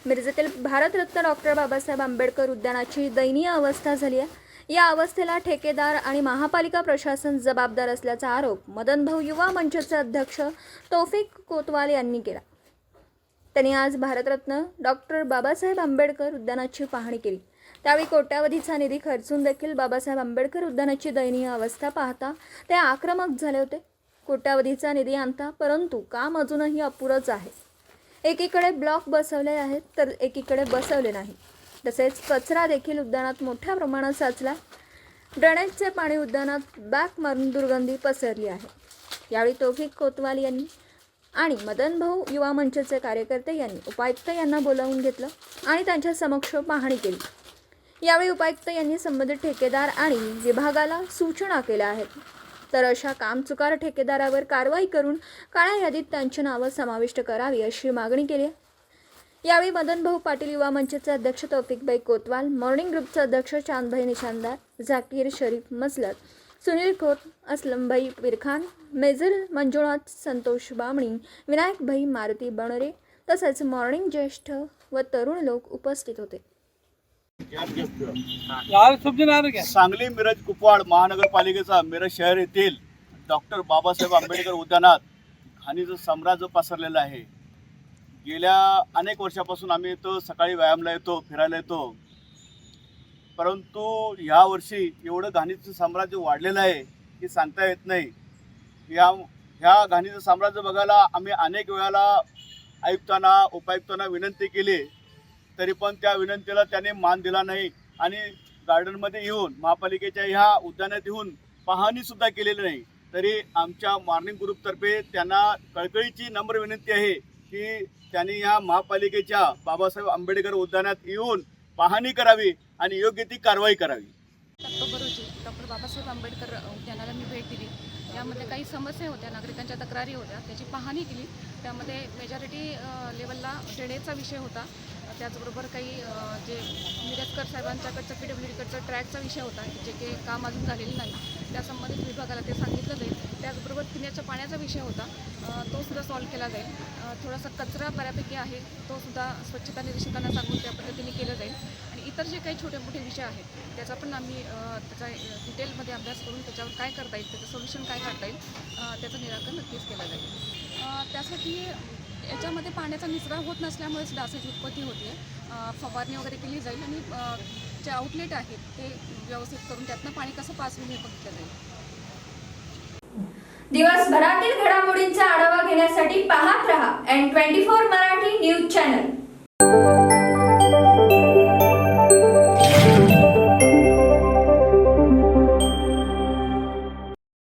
मिरजेतील भारतरत्न डॉक्टर बाबासाहेब आंबेडकर उद्यानाची दयनीय अवस्था झाली आहे। या अवस्थेला ठेकेदार आणि महापालिका प्रशासन जबाबदार असल्याचा आरोप मदनभाऊ युवा मंचचे अध्यक्ष तौफिक कोतवाल यांनी केला। त्यांनी आज भारतरत्न डॉक्टर बाबासाहेब आंबेडकर उद्यानाची पाहणी केली। त्यावेळी कोट्यावधीचा निधी खर्चून देखील बाबासाहेब आंबेडकर उद्यानाची दयनीय अवस्था पाहता ते आक्रमक झाले होते। कोट्यावधीचा निधी आणता परंतु काम अजूनही अपुरंच आहे। एकीकडे ब्लॉक बसवले आहेत तर एकीकडे बसवले नाही। तसेच कचरा देखील उद्यानात मोठ्या प्रमाणात साचला। ड्रेनेजचे पाणी उद्यानात बॅक मारून दुर्गंधी पसरली आहे। यावेळी तौफिक कोतवाल यांनी आणि मदनभाऊ युवा मंचचे कार्यकर्ते यांनी उपायुक्त यांना बोलावून घेतलं आणि त्यांच्या समक्ष पाहणी केली। यावेळी उपायुक्त यांनी संबंधित ठेकेदार आणि विभागाला सूचना केल्या आहेत, तर अशा कामचुकार ठेकेदारावर कारवाई करून काळ्या यादीत त्यांची नावं समाविष्ट करावी अशी मागणी केली आहे। यावेळी मदनभाऊ पाटील युवा मंचचे अध्यक्ष तौफिकभाई कोतवाल, मॉर्निंग ग्रुपचे अध्यक्ष चांदभाई निशानदार, झाकीर शरीफ मसलत, सुनील खोत, असलमभाई विरखान, मेजर मंजुनाथ संतोष बामणी, विनायकभाई मारुती बनरे तसेच मॉर्निंग ज्येष्ठ व तरुण लोक उपस्थित होते। सांगली मिरज कुपवाड महानगरपालिकेचा मिरज शहर येथील डॉक्टर बाबासाहेब आंबेडकर उद्यानात घाणीचं साम्राज्य पसरलेलं आहे। गेल्या अनेक वर्षापासून आम्ही इथं सकाळी व्यायामला येतो, फिरायला येतो, परंतु ह्या वर्षी एवढं घाणीचं साम्राज्य वाढलेलं आहे की सांगता येत नाही। ह्या घाणीचं साम्राज्य बघायला आम्ही अनेक वेळाला आयुक्तांना उपायुक्तांना विनंती केली, तरी पण त्या विनंतीला त्याने मान दिला नाही आणि गार्डनमध्ये येऊन महापालिकेच्या ह्या उद्यानात येऊन पाहणीसुद्धा केलेली नाही। तरी आमच्या मॉर्निंग ग्रुपतर्फे त्यांना कळकळीची नम्र विनंती आहे की त्यांनी ह्या महापालिकेच्या बाबासाहेब आंबेडकर उद्यानात येऊन पाहणी करावी आणि योग्य ती कारवाई करावी। ऑक्टोबर रोजी डॉक्टर बाबासाहेब आंबेडकर उद्यानाला मी भेट दिली। यामध्ये काही समस्या होत्या, नागरिकांच्या तक्रारी होत्या, त्याची पाहणी केली। त्यामध्ये मेजॉरिटी लेवलला ड्रेनेजचा विषय होता, त्याचबरोबर काही जे मिरजकर साहेबांच्याकडचं PWDकडचं ट्रॅकचा विषय होता, जे की काम अजून झालेलं नाही, त्या संबंधित विभागाला ते सांगितलं जाईल। त्याचबरोबर पिण्याच्या पाण्याचा विषय होता, तो सुद्धा सॉल्व्ह केला जाईल। थोडासा कचरा बऱ्यापैकी आहे, तो सुद्धा स्वच्छता निरीक्षकांना सांगून त्या पद्धतीने केलं जाईल। आणि इतर जे काही छोटे मोठे विषय आहेत त्याचा पण आम्ही त्याचा डिटेलमध्ये अभ्यास करून त्याच्यावर काय करता येईल, त्याचं सोल्युशन काय काढता येईल, त्याचं निराकरण नक्कीच केलं जाईल। त्यासाठी याच्यामध्ये पाण्याचा निचरा होत नसल्यामुळेच डासाची उत्पत्ती होते। फवारणी वगैरे केली जाईल आणि जे आउटलेट आहेत ते व्यवस्थित करून त्यातनं पाणी कसं पास होईल हे बघितलं जाईल। दिवसभरातील घडामोडींचा आढावा घेण्यासाठी पाहत रहा N24 मराठी न्यूज चॅनल।